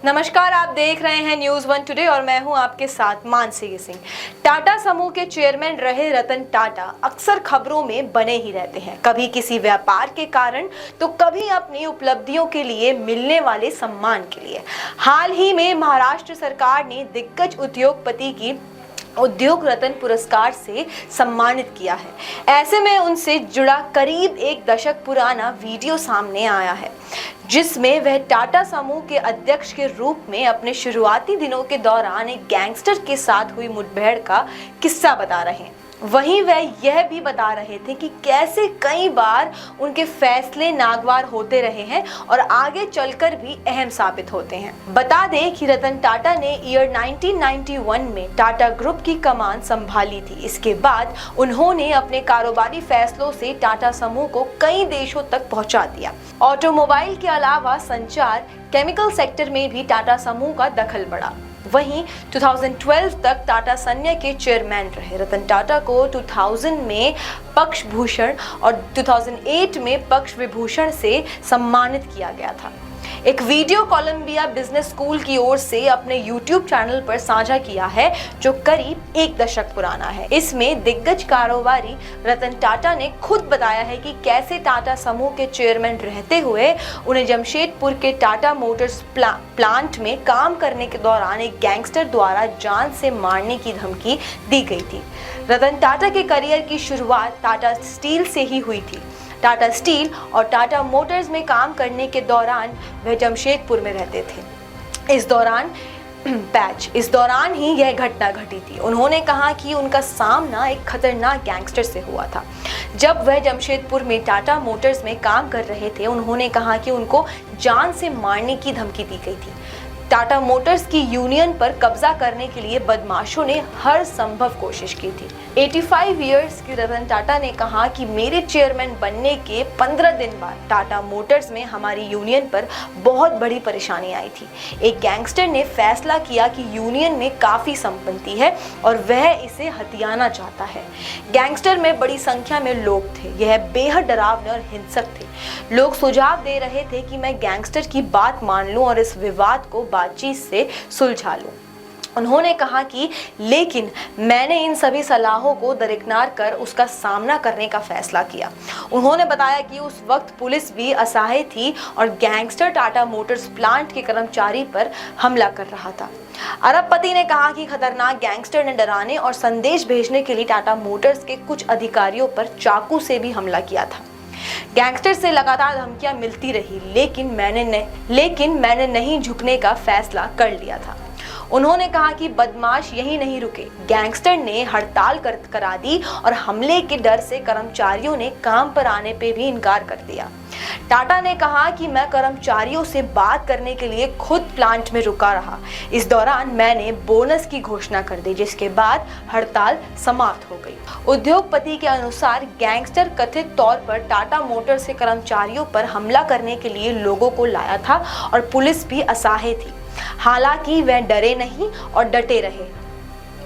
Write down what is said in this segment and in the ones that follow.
नमस्कार, आप देख रहे हैं न्यूज़ वन टुडे और मैं हूं आपके साथ मानसी सिंह। टाटा समूह के चेयरमैन रहे रतन टाटा अक्सर खबरों में बने ही रहते हैं, कभी किसी व्यापार के कारण तो कभी अपनी उपलब्धियों के लिए मिलने वाले सम्मान के लिए। हाल ही में महाराष्ट्र सरकार ने दिग्गज उद्योगपति की उद्योग रत्न पुरस्कार से सम्मानित किया है। ऐसे में उनसे जुड़ा करीब एक दशक पुराना वीडियो सामने आया है, जिसमें वह टाटा समूह के अध्यक्ष के रूप में अपने शुरुआती दिनों के दौरान एक गैंगस्टर के साथ हुई मुठभेड़ का किस्सा बता रहे हैं। वहीं वह यह भी बता रहे थे कि कैसे कई बार उनके फैसले नागवार होते रहे हैं और आगे चलकर भी अहम साबित होते हैं। बता दें कि रतन टाटा ने ईयर 1991 में टाटा ग्रुप की कमान संभाली थी। इसके बाद उन्होंने अपने कारोबारी फैसलों से टाटा समूह को कई देशों तक पहुंचा दिया। ऑटोमोबाइल के अलावा संचार, केमिकल सेक्टर में भी टाटा समूह का दखल बढ़ा। वहीं 2012 तक टाटा सन्य के चेयरमैन रहे। रतन टाटा को 2000 में पद्म भूषण और 2008 में पद्म विभूषण से सम्मानित किया गया था। एक वीडियो कोलंबिया बिजनेस स्कूल की ओर से अपने YouTube चैनल पर साझा किया है, जो करीब एक दशक पुराना है। इसमें दिग्गज कारोबारी रतन टाटा ने खुद बताया है कि कैसे टाटा समूह के चेयरमैन रहते हुए उन्हें जमशेदपुर के टाटा मोटर्स प्लांट में काम करने के दौरान एक गैंगस्टर द्वारा जान से मारने की धमकी दी गई थी। रतन टाटा के करियर की शुरुआत टाटा स्टील से ही हुई थी। टाटा स्टील और टाटा मोटर्स में काम करने के दौरान वह जमशेदपुर में रहते थे। इस दौरान ही यह घटना घटी थी। उन्होंने कहा कि उनका सामना एक खतरनाक गैंगस्टर से हुआ था। जब वह जमशेदपुर में टाटा मोटर्स में काम कर रहे थे, उन्होंने कहा कि उनको जान से मारने की धमकी दी गई थी। टाटा मोटर्स की यूनियन पर कब्जा करने के लिए बदमाशों ने हर संभव कोशिश की थी। 85 इयर्स की रतन टाटा ने कहा कि मेरे चेयरमैन बनने के 15 दिन बाद टाटा मोटर्स में हमारी यूनियन पर बहुत बड़ी परेशानी आई थी। एक गैंगस्टर ने फैसला किया कि यूनियन में काफ़ी संपत्ति है और वह इसे हथियाना चाहता है। गैंगस्टर में बड़ी संख्या में लोग थे। यह बेहद डरावने और हिंसक थे। लोग सुझाव दे रहे थे कि मैं गैंगस्टर की बात मान लूं और इस विवाद को बातचीत से सुलझा लूं। उन्होंने कहा कि लेकिन मैंने इन सभी सलाहों को दरकिनार कर उसका सामना करने का फैसला किया। उन्होंने बताया कि उस वक्त पुलिस भी असहाय थी और गैंगस्टर टाटा मोटर्स प्लांट के कर्मचारी पर हमला कर रहा था। अरबपति ने कहा कि खतरनाक गैंगस्टर ने डराने और संदेश भेजने के लिए टाटा मोटर्स के कुछ अधिकारियों पर चाकू से भी हमला किया था। गैंगस्टर से लगातार धमकियां मिलती रही, लेकिन मैंने नहीं झुकने का फैसला कर लिया था। उन्होंने कहा कि बदमाश यही नहीं रुके। गैंगस्टर ने हड़ताल करा दी और हमले के डर से कर्मचारियों ने काम पर आने पे भी इनकार कर दिया। टाटा ने कहा कि मैं कर्मचारियों से बात करने के लिए खुद प्लांट में रुका रहा। इस दौरान मैंने बोनस की घोषणा कर दी, जिसके बाद हड़ताल समाप्त हो गई। उद्योगपति के अनुसार गैंगस्टर कथित तौर पर टाटा मोटर्स के कर्मचारियों पर हमला करने के लिए लोगों को लाया था और पुलिस भी असहाय थी। हालांकि वह डरे नहीं और डटे रहे,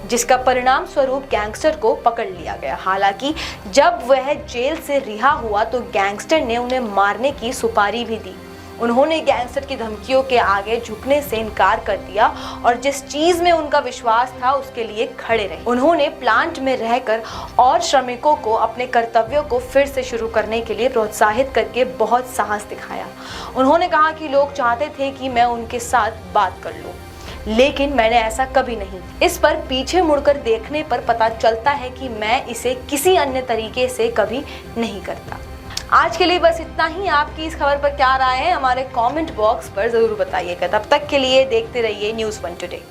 जिसका परिणाम स्वरूप गैंगस्टर को पकड़ लिया गया। हालांकि जब वह जेल से रिहा हुआ तो गैंगस्टर ने उन्हें मारने की सुपारी भी दी। उन्होंने गैंगस्टर की धमकियों के आगे झुकने से इनकार कर दिया और जिस चीज में उनका विश्वास था उसके लिए खड़े रहे। उन्होंने प्लांट में रहकर और श्रमिकों को अपने कर्तव्यों को फिर से शुरू करने के लिए प्रोत्साहित करके बहुत साहस दिखाया। उन्होंने कहा कि लोग चाहते थे कि मैं उनके साथ बात कर लूं, लेकिन मैंने ऐसा कभी नहीं। इस पर पीछे मुड़कर देखने पर पता चलता है कि मैं इसे किसी अन्य तरीके से कभी नहीं करता। आज के लिए बस इतना ही। आपकी इस खबर पर क्या राय है, हमारे कमेंट बॉक्स पर जरूर बताइएगा। तब तक के लिए देखते रहिए न्यूज़ वन टुडे।